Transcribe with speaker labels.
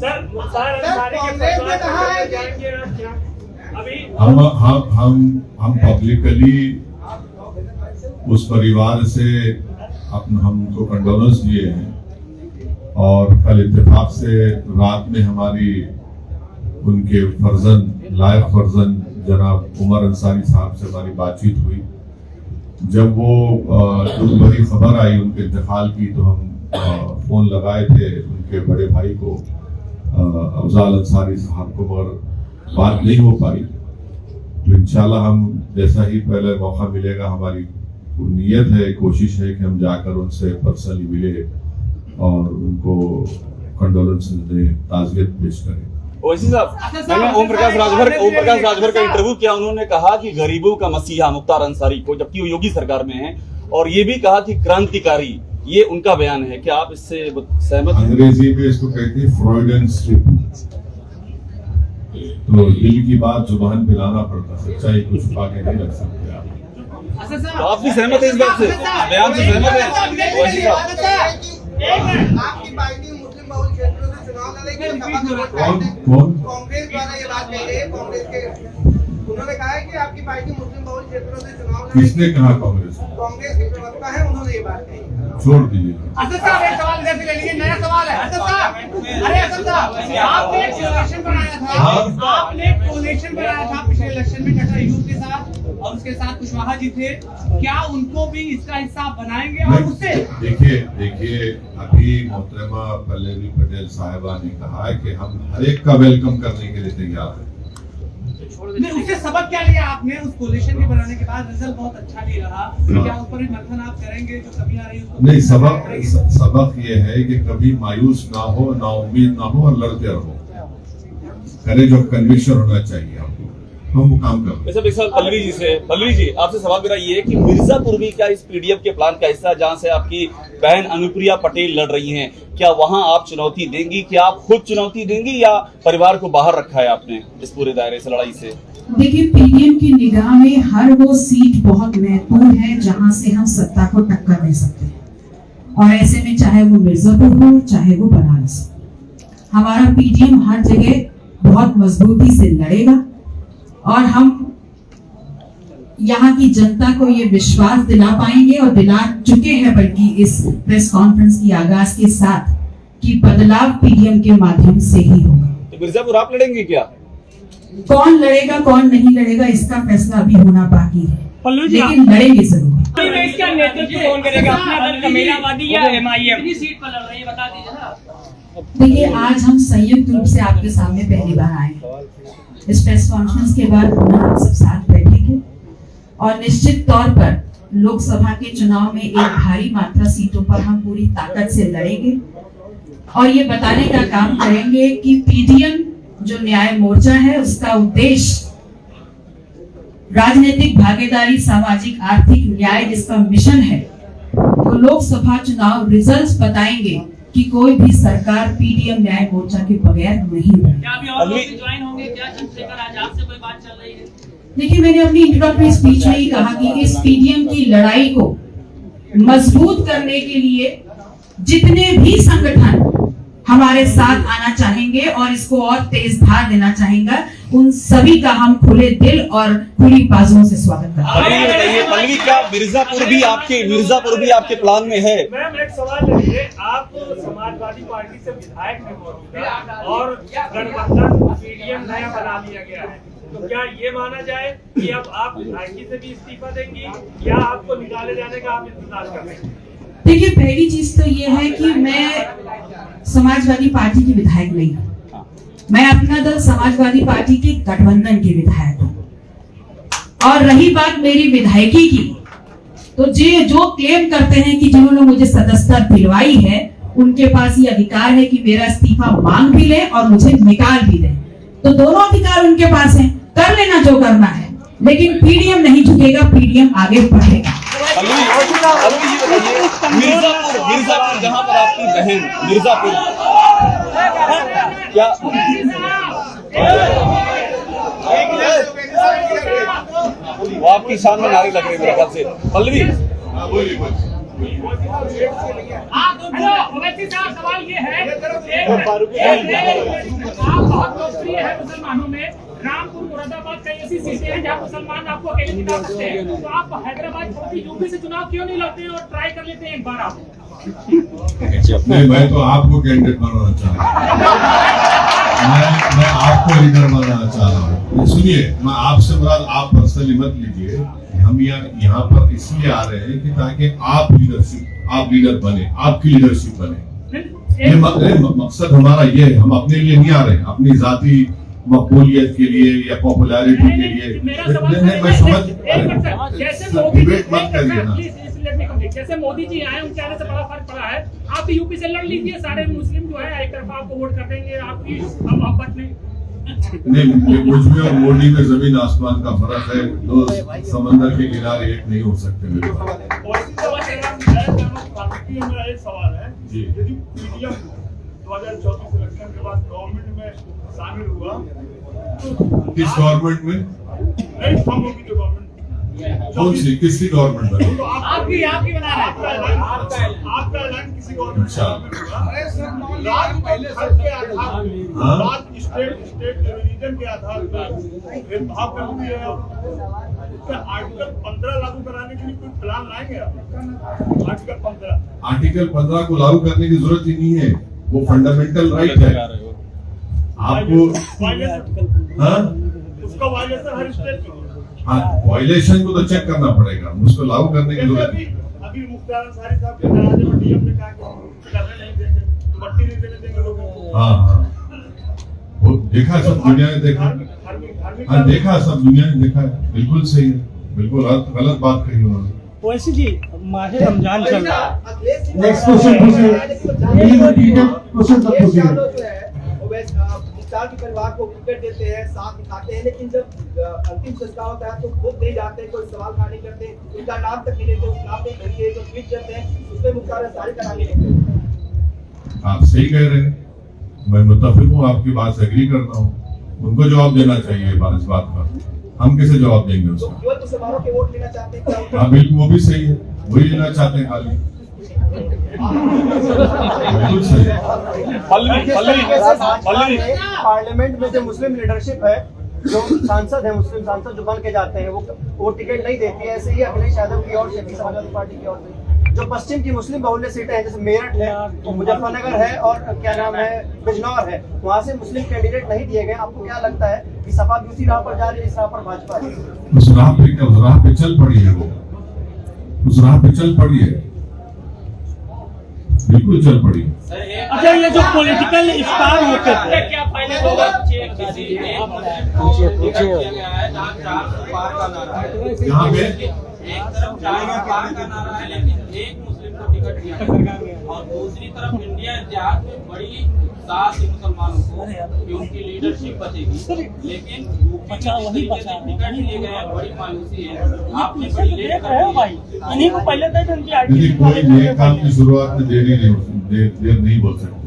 Speaker 1: Sir Mukhtar Ansari के परिवार से जाएंगे क्या अभी?
Speaker 2: हम पब्लिकली उस परिवार से हमको कंडोलेंस दिए हैं और कल इत्तेफाक से रात में हमारी उनके लायक फर्जन जनाब उमर अंसारी साहब से हमारी बातचीत हुई। जब वो दुख भरी खबर आई उनके इंतकाल की तो हम फोन लगाए थे उनके बड़े भाई को अफजाल अंसारी साहब को, मगर बात नहीं हो पाई। तो इंशाल्लाह हम जैसा ही पहले मौका मिलेगा, हमारी नियत है, कोशिश है कि हम जाकर उनसे पर्सनली मिले और उनको कंडोलेंस दें, ताज़ियत पेश करें।
Speaker 3: ओवैसी साहब, मैंने ओम प्रकाश राजभर का इंटरव्यू किया, उन्होंने कहा कि गरीबों का मसीहा मुख्तार अंसारी को, जबकि वो योगी सरकार में है, और ये भी कहा कि क्रांतिकारी, ये उनका बयान है। क्या आप इससे सहमत हैं?
Speaker 2: अंग्रेजी में इसको कहते हैं फ्रॉइडियन स्लिप। तो दिल की बात जुबान पे लाना पड़ता, सच्चाई को छुपा के नहीं रख सकते आप।
Speaker 3: तो आप भी सहमत हैं इस बात से, बयान से सहमत हैं ओवैसी साहब?
Speaker 4: आपकी पार्टी मुस्लिम बहुल क्षेत्रों से चुनाव लड़ेगी?
Speaker 2: कौन
Speaker 4: कांग्रेस द्वारा ये बात कही है, कांग्रेस के उन्होंने कहा है कि आपकी पार्टी मुस्लिम बहुल क्षेत्रों से चुनाव लड़ेगी।
Speaker 2: किसने कहा? कांग्रेस
Speaker 4: के प्रवक्ता है, उन्होंने ये बात कही।
Speaker 2: छोड़ दीजिए।
Speaker 1: असद साहब एक सवाल इधर से ले लीजिए, नया सवाल है। असद साहब, अरे असद साहब, आपने एक कोलेशन बनाया था पिछले इलेक्शन में डॉक्टर अयूब के साथ, और उसके साथ कुशवाहा जी थे, क्या उनको भी इसका हिस्सा बनाएंगे? और उससे
Speaker 2: देखिए अभी मोहतरमा पल्लवी पटेल साहिबा ने कहा है कि हम हर एक का वेलकम करने के लिए तैयार हैं।
Speaker 1: नहीं, उससे सबक क्या लिया आपने? उस कोलेशन के बनाने के बाद रिजल्ट बहुत अच्छा नहीं रहा, क्या ऊपर भी मंथन आप करेंगे? जो कभी आ रही है
Speaker 2: नहीं, सबक ये है कि कभी मायूस ना हो, ना उम्मीद ना हो और लड़ते रहो। करेज ऑफ कन्विक्शन होना चाहिए आपको, हम वो काम कर।
Speaker 3: पल्लवी जी आपसे सवाल मेरा ये है कि मिर्जापुर भी क्या इस पीडीएफ के प्लान का हिस्सा, जहां से आपकी बहन अनुप्रिया पटेल लड़ रही हैं, क्या वहां आप चुनौती देंगी? क्या आप खुद चुनौती देंगी या परिवार को बाहर रखा है आपने इस पूरे दायरे से लड़ाई से?
Speaker 5: देखिए, पीडीएम की निगाह में हर वो सीट बहुत महत्वपूर्ण है जहां से हम सत्ता को टक्कर दे सकते हैं, और ऐसे में चाहे वो मिर्जापुर हो चाहे वो बनारस, हमारा पीडीएम हर जगह बहुत मजबूती से लड़ेगा और हम यहाँ की जनता को ये विश्वास दिला पाएंगे और दिला चुके हैं, बल्कि इस प्रेस कॉन्फ्रेंस की आगाज के साथ, कि बदलाव पीडीएम के माध्यम से ही होगा।
Speaker 3: तो मिर्जापुर आप लड़ेंगे क्या?
Speaker 5: कौन लड़ेगा कौन नहीं लड़ेगा इसका फैसला अभी होना बाकी है, लेकिन लड़ेंगे जरूर।
Speaker 1: इसका नेतृत्व कौन करेगा? अपना दल कमेलावादी या एमआईएम? सीट पर लड़ रही है, बता दीजिए ना।
Speaker 5: देखिए, आज हम संयुक्त रूप से आपके सामने पहली बार आए हैं। इस प्रेस कॉन्फ्रेंस के बाद पुनः हम सब साथ बैठेंगे और निश्चित तौर पर लोकसभा के चुनाव में एक भारी मात्रा सीटों पर हम पूरी ताकत से लड़ेंगे और ये बताने का काम करेंगे कि पीडीएम जो न्याय मोर्चा है उसका उद्देश्य राजनीतिक भागीदारी, सामाजिक आर्थिक न्याय जिसका मिशन है, तो लोकसभा चुनाव रिजल्ट्स बताएंगे कि कोई भी सरकार पीडीएम न्याय मोर्चा के बगैर नहीं बनेगी।
Speaker 1: क्या अभी और लोग ज्वाइन होंगे? क्या चंद्रशेखर आजाद से कोई बात चल रही है?
Speaker 5: देखिए, मैंने अपनी इंट्रोडक्टरी स्पीच में ही कहा कि इस पीडीएम की लड़ाई को मजबूत करने के लिए जितने भी संगठन हमारे साथ आना चाहेंगे और इसको और तेज धार देना चाहेंगे, उन सभी का हम खुले दिल और खुली बाजुओं से स्वागत करते हैं।
Speaker 3: पल्लवी, क्या मिर्जापुर भी आपके प्लान में है?
Speaker 1: मैम एक सवाल है, आप समाजवादी पार्टी से विधायक में मौजूद हैं और गठबंधन पीडीएम नया बना लिया गया है, तो क्या ये माना जाए कि अब आप विधायकी से भी इस्तीफा देंगी या आपको निकाले जाने का आप इंतजार कर रहे हैं?
Speaker 5: देखिए, पहली चीज तो ये है कि मैं समाजवादी पार्टी की विधायक नहीं हूँ, मैं अपना दल समाजवादी पार्टी के गठबंधन के विधायक हूँ। और रही बात मेरी विधायकी की, तो जो क्लेम करते हैं कि जिन्होंने मुझे सदस्यता दिलवाई है, उनके पास ये अधिकार है कि मेरा इस्तीफा मांग भी ले और मुझे निकाल भी ले, तो दोनों अधिकार उनके पास हैं, कर लेना जो करना है, लेकिन पीडीएम नहीं झुकेगा, पीडीएम आगे बढ़ेगा।
Speaker 3: मिर्जापुर जहाँ पर आपकी बहन मिर्जापुर, क्या वो आपकी शान में नारे लग रहे हैं मेरे ख्याल से? पल्लवी,
Speaker 1: हेलो ओवैसी साहब, सवाल ये है, आप बहुत लोकप्रिय है मुसलमानों में। रामपुर मुरादाबाद कई ऐसी सीटें हैं जहाँ मुसलमान आपको अकेले जिता सकते हैं, तो आप हैदराबाद छोड़ के यूपी से चुनाव क्यों नहीं लड़ते और ट्राई कर लेते हैं एक बार आप?
Speaker 2: नहीं, मैं तो आपको कैंडिडेट बनाना चाह रहा हूँ। मैं आपको लीडर बनाना चाह रहा हूँ। सुनिए, मैं आपसे मुराद आप पर्सनली मत लीजिए। हम यहाँ पर इसलिए आ रहे हैं कि ताकि आप लीडर बने, आपकी लीडरशिप बने। ये मकसद हमारा ये है। हम अपने लिए नहीं आ रहे हैं, अपनी जाति मकबूलियत के लिए या पॉपुलैरिटी के लिए। मैं समझ,
Speaker 1: जैसे
Speaker 2: डिबेट मत करिए ना।
Speaker 1: जैसे मोदी जी आए, उनके आने से बड़ा फर्क पड़ा है। आप भी यूपी से लड़ लीजिए, सारे मुस्लिम जो है एक तरफा आपको वोट कर देंगे, आपकी हम मोहब्बत में।
Speaker 2: नहीं, मुझ में और मोदी में जमीन आसमान का फर्क है। दो समंदर के किनारे एक नहीं हो सकते मेरे
Speaker 1: मेरा एक सवाल है
Speaker 2: जी।
Speaker 1: यदि पीडीएम 2024 इलेक्शन के बाद गवर्नमेंट में शामिल हुआ तो
Speaker 2: किस गवर्नमेंट में?
Speaker 1: नहीं, हम लोग की जो गवर्नमेंट
Speaker 2: कौन सी, किसकी गवर्नमेंट में?
Speaker 1: तो आपकी बना रहे हैं। आपका ऐलान किसी गवर्नमेंट
Speaker 2: अच्छा।
Speaker 1: बात स्टेट रीजन के आधार पर भेदभाव करती है। उसका आर्टिकल 15 लागू कराने के लिए कोई प्लान लाएंगे आप?
Speaker 2: आर्टिकल 15 को लागू करने की जरूरत ही नहीं है, वो फंडामेंटल राइट है आपको। हाँ,
Speaker 1: उसका वायलेशन हर स्टेट में।
Speaker 2: हाँ, वायलेशन को तो चेक करना पड़ेगा, उसको लागू करने की जरूरत नहीं।
Speaker 1: अभी मुख्तार अंसारी साहब के दरवाजे पर डीएम ने कहा कि करने नहीं देंगे, मट्टी नहीं देने देंगे लोगों को।
Speaker 2: हाँ, वो देखा, सब दुनिया ने देखा। हाँ, देखा, सब दुनिया ने देखा है। बिल्कुल सही है, बिल्कुल गलत बात कही उन्होंने।
Speaker 6: वैसे जी माहे रमजान चल रहा है।
Speaker 4: नेक्स्ट
Speaker 6: क्वेश्चन पूछिए।
Speaker 4: मुख्तार के परिवार को टिकट देते हैं, साथ दिखाते हैं, लेकिन जब अंतिम संस्कार होता है तो खुद नहीं जाते, कोई सवाल खड़ा नहीं करते, उनका नाम तक नहीं लेते। उस नाम पे जो ट्वीट करते हैं उसमें मुख्तार अंसारी का नाम नहीं लिखते।
Speaker 2: आप सही कह रहे हैं, मैं मुत्तफिक हूँ, आपकी बात से एग्री करता हूँ। उनको जवाब देना चाहिए इस बात का। हम कैसे जवाब देंगे उसका?
Speaker 4: केवल मुसलमानों के वोट लेना चाहते हैं।
Speaker 2: हाँ, बिल्कुल, वो भी सही है, वही लेना चाहते हैं खाली। बिल्कुल सही है।
Speaker 6: पार्लियामेंट में जो मुस्लिम लीडरशिप है, जो सांसद है, मुस्लिम सांसद जो बन के जाते हैं, वो टिकट नहीं देती है। ऐसे ही अखिलेश यादव की ओर से, समाजवादी पार्टी की ओर से जो पश्चिम की मुस्लिम बहुल्य सीटें हैं, जैसे मेरठ है, मुजफ्फरनगर है और क्या नाम है, बिजनौर है, वहाँ से मुस्लिम कैंडिडेट नहीं दिए गए। आपको क्या लगता है कि सपा भी उसी राह पर जा रही है, इस राह पर भाजपा है?
Speaker 2: उस राह पे चल पड़ी है, वो उस राह पे चल पड़ी है, बिल्कुल चल पड़ी।
Speaker 6: अच्छा, ये जो पॉलिटिकल स्टार होते थे,
Speaker 1: क्या पहले
Speaker 2: यहाँ पे
Speaker 7: एक तरफ चार पार का नारा है, लेकिन एक मुस्लिम को टिकट दिया और दूसरी तरफ इंडिया इतिहास में बड़ी साथ मुसलमानों को कि उनकी लीडरशिप बचेगी, लेकिन टिकट लिए गए, बड़ी मायूसी है। आपने बड़ी लेट कर भाई,
Speaker 6: इन्हीं को पहले तक उनकी
Speaker 2: कोई नए काम की शुरुआत में देर नहीं बोल सकते।